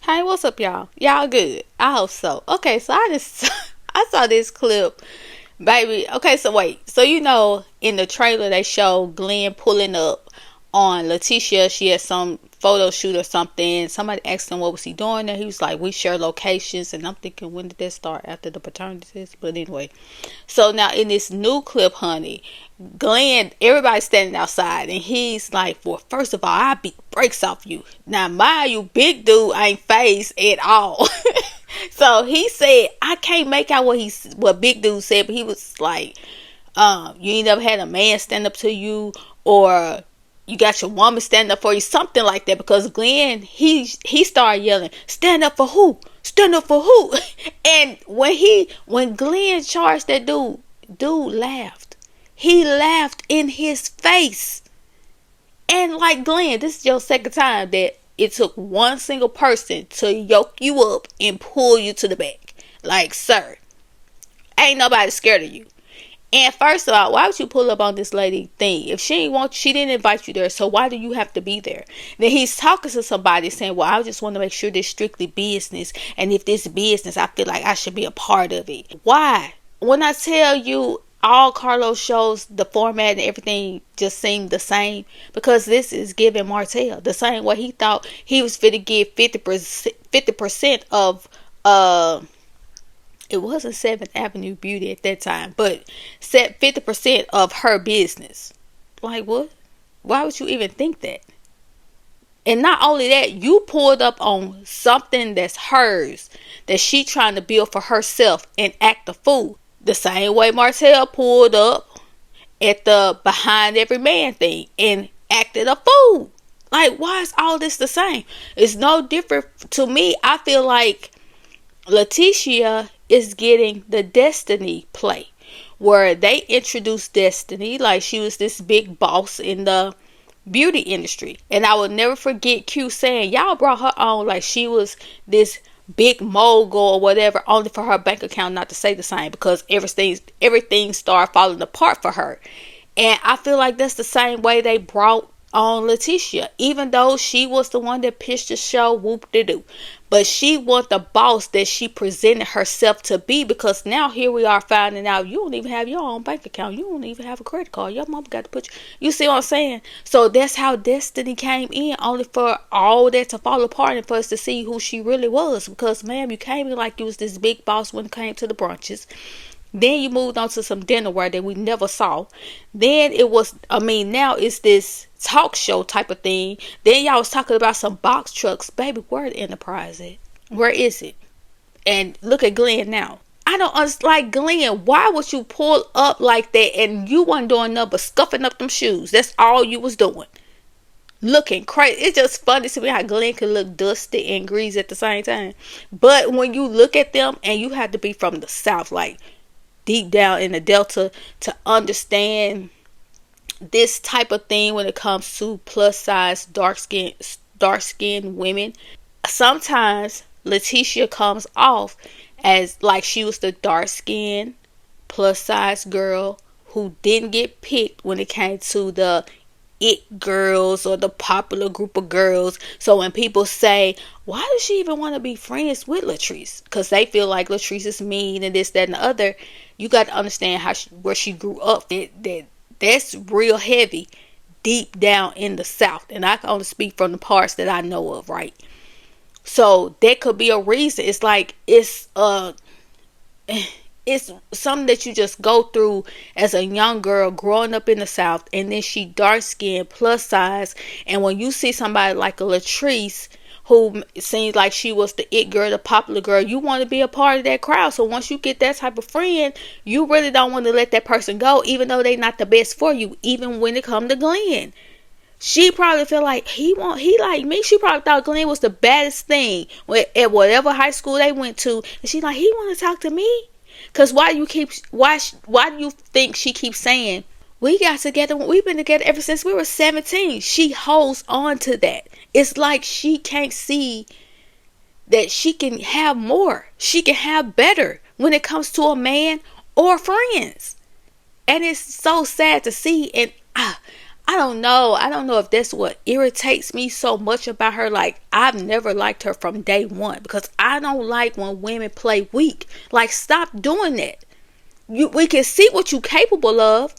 Hey, what's up, y'all? Y'all good? I hope so. Okay, so I saw this clip, baby. Okay, so wait. So in the trailer they show Glenn pulling up on Letitia. She had some photo shoot or something. Somebody asked him what was he doing there. He was like, "We share locations," and I'm thinking, when did that start? After the paternity test? But anyway, so now in this new clip, honey, Glenn, everybody's standing outside, and he's like, "Well, first of all, I beat the brakes off you." Now, mind you, big dude ain't phased at all. So he said, I can't make out what big dude said, but he was like, "You ain't never had a man stand up to you, or you got your woman stand up for you," something like that. Because Glenn, he started yelling, "Stand up for who? Stand up for who?" And when Glenn charged that dude laughed. He laughed in his face. And like, Glenn, this is your second time that it took one single person to yoke you up and pull you to the back. Like, sir, ain't nobody scared of you. And first of all, why would you pull up on this lady thing? If she didn't invite you there, so why do you have to be there? Then he's talking to somebody saying, "Well, I just want to make sure this strictly business. And if this business, I feel like I should be a part of it." Why? When I tell you, all Carlos shows, the format and everything just seemed the same, because this is giving Martell the same way he thought he was fit to give 50% of it wasn't 7th Avenue Beauty at that time, but set 50% of her business. Like, what? Why would you even think that? And not only that, you pulled up on something that's hers, that she trying to build for herself, and act a fool. The same way Martell pulled up at the behind every man thing and acted a fool. Like, why is all this the same? It's no different to me. I feel like Letitia is getting the Destiny play, where they introduced Destiny like she was this big boss in the beauty industry. And I will never forget Q saying, "Y'all brought her on like she was this big mogul or whatever, only for her bank account not to say the same, because everything started falling apart for her." And I feel like that's the same way they brought on Letitia, even though she was the one that pitched the show, whoop de doo. But she was the boss that she presented herself to be, because now here we are finding out you don't even have your own bank account. You don't even have a credit card. Your mom got to put you see what I'm saying? So that's how Destiny came in, only for all that to fall apart and for us to see who she really was. Because, ma'am, you came in like you was this big boss when it came to the brunches. Then you moved on to some dinnerware that we never saw. Then now it's this talk show type of thing. Then y'all was talking about some box trucks. Baby, where the Enterprise at? Where is it? And look at Glenn now. I don't understand. Like, Glenn, why would you pull up like that, and you wasn't doing nothing but scuffing up them shoes? That's all you was doing. Looking crazy. It's just funny to me how Glenn could look dusty and greasy at the same time. But when you look at them, and you have to be from the South, like deep down in the Delta, to understand this type of thing when it comes to plus size dark skinned women. Sometimes Letitia comes off as like she was the dark skinned plus size girl who didn't get picked when it came to the it girls or the popular group of girls. So when people say, "Why does she even want to be friends with Latrice?" Because they feel like Latrice is mean and this, that, and the other. You got to understand where she grew up. That's real heavy deep down in the South. And I can only speak from the parts that I know of, right? So that could be a reason. It's like it's something that you just go through as a young girl growing up in the South, and then she dark skinned plus size, and when you see somebody like a Latrice who seems like she was the it girl, the popular girl, you want to be a part of that crowd. So once you get that type of friend, you really don't want to let that person go, even though they not the best for you. Even when it come to Glenn, she probably feel like he like me. She probably thought Glenn was the baddest thing at whatever high school they went to, and she like, he want to talk to me. Cause why do you think she keeps saying, "We got together, we've been together ever since we were 17. She holds on to that. It's like she can't see that she can have more. She can have better when it comes to a man or friends. And it's so sad to see. And I don't know. I don't know if that's what irritates me so much about her. Like, I've never liked her from day one because I don't like when women play weak. Like, stop doing that. We can see what you're capable of.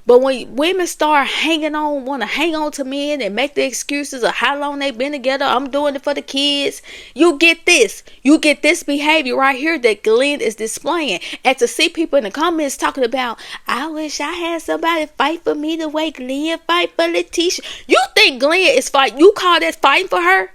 But when women start want to hang on to men and make the excuses of how long they've been together, I'm doing it for the kids. You get this. You get this behavior right here that Glenn is displaying. And to see people in the comments talking about, I wish I had somebody fight for me the way Glenn fight for Letitia. You think Glenn is fighting? You call that fighting for her?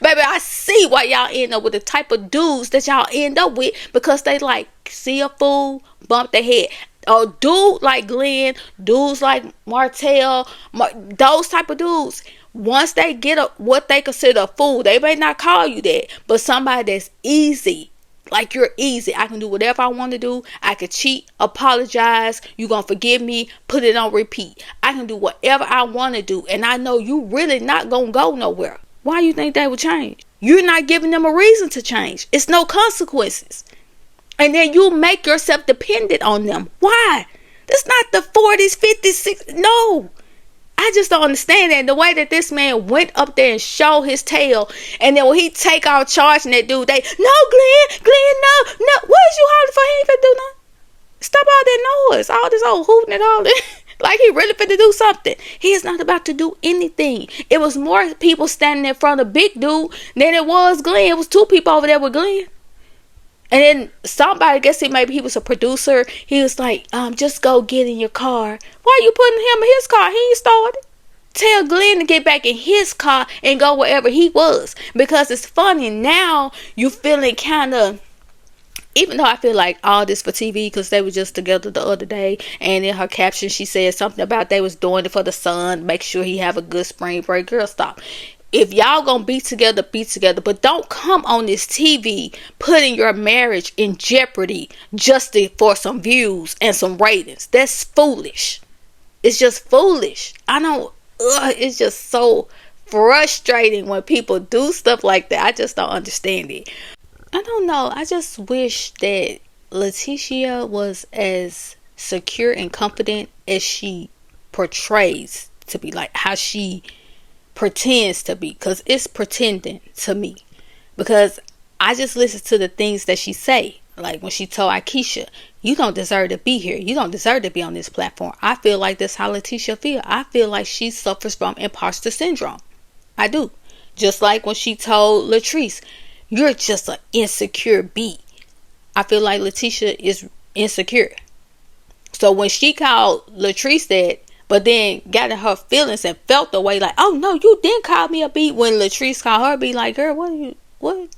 Baby, I see why y'all end up with the type of dudes that y'all end up with, because they like see a fool, bump their head. A dude like Glenn, dudes like Martell, those type of dudes, once they get what they consider a fool, they may not call you that, but somebody that's easy. Like, you're easy. I can do whatever I want to do. I can cheat, apologize. You gonna forgive me, put it on repeat. I can do whatever I want to do. And I know you really not gonna go nowhere. Why you think they would change? You're not giving them a reason to change. It's no consequences. And then you make yourself dependent on them. Why? That's not the 40s, 50s, 60s. No. I just don't understand that. The way that this man went up there and showed his tail, and then when he take out charging that dude, no, Glenn, no. What is you hollering for? He ain't finna do nothing. Stop all that noise. All this old hooting and all that. Like he really finna do something. He is not about to do anything. It was more people standing in front of big dude than it was Glenn. It was two people over there with Glenn. And then somebody, I guess maybe he was a producer. He was like, just go get in your car. Why are you putting him in his car? He ain't started. Tell Glenn to get back in his car and go wherever he was. Because it's funny, now you feeling kind of, even though I feel like all this for TV, because they were just together the other day, and in her caption she said something about they was doing it for the son, make sure he have a good spring break. Girl, stop. If y'all gonna be together, but don't come on this TV putting your marriage in jeopardy just for some views and some ratings. That's foolish. It's just foolish. It's just so frustrating when people do stuff like that. I just don't understand it. I don't know. I just wish that Letitia was as secure and confident as she portrays to be, like how she pretends to be, because it's pretending to me. Because I just listen to the things that she say, like when she told Akeisha, you don't deserve to be here, you don't deserve to be on this platform. I feel like that's how Letitia feel. I feel like she suffers from imposter syndrome. I do. Just like when she told Latrice, you're just an insecure bee. I feel like Letitia is insecure. So when she called Latrice that, but then got in her feelings and felt the way like, oh no, you didn't call me a bee. When Latrice called her a bee, like, girl, what?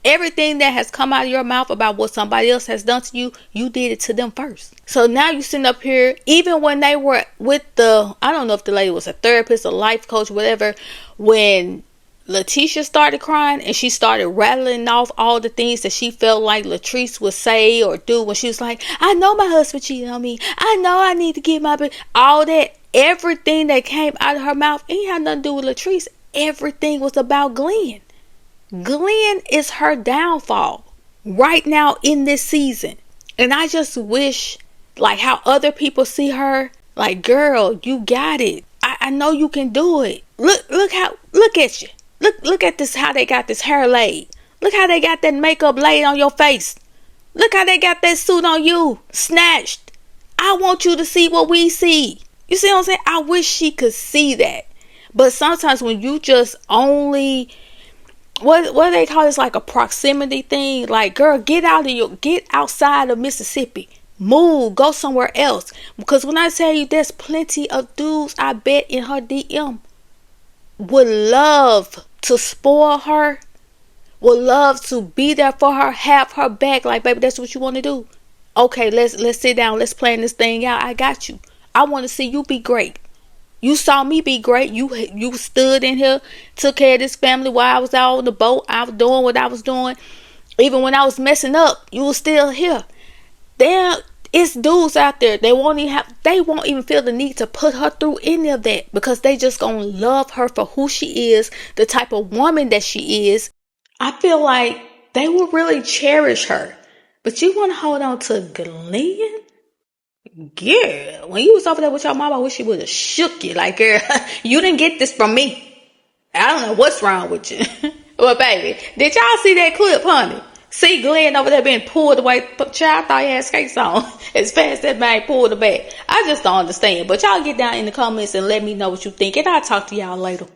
Everything that has come out of your mouth about what somebody else has done to you, you did it to them first. So now you sitting up here, even when they were with I don't know if the lady was a therapist, a life coach, whatever, when Letitia started crying and she started rattling off all the things that she felt like Latrice would say or do, when she was like, I know my husband cheated on me, I know I need to get my all that, everything that came out of her mouth ain't had nothing to do with Latrice. Everything was about Glenn. Glenn is her downfall right now in this season. And I just wish, like how other people see her, like, girl, you got it. I know you can do it. Look at you. Look at this, how they got this hair laid. Look how they got that makeup laid on your face. Look how they got that suit on you, snatched. I want you to see what we see. You see what I'm saying? I wish she could see that. But sometimes when you just only, what do they call this, like a proximity thing? Like, girl, get outside of Mississippi. Move, go somewhere else. Because when I tell you, there's plenty of dudes, I bet, in her DM would love to spoil her, would love to be there for her, have her back. Like, baby, that's what you want to do. Okay, let's sit down, let's plan this thing out. I got you. I want to see you be great. You saw me be great. You stood in here, took care of this family while I was out on the boat. I was doing what I was doing. Even when I was messing up, you were still here. It's dudes out there, they won't even feel the need to put her through any of that, because they just gonna love her for who she is, the type of woman that she is. I feel like they will really cherish her. But you want to hold on to Glenn? Girl, when you was over there with your mama, I wish she would have shook you. Like, girl, you didn't get this from me. I don't know what's wrong with you. Well, baby, did y'all see that clip, honey? See Glenn over there being pulled away. Child, I thought he had skates on. As fast as that man pulled her back. I just don't understand. But y'all get down in the comments and let me know what you think. And I'll talk to y'all later.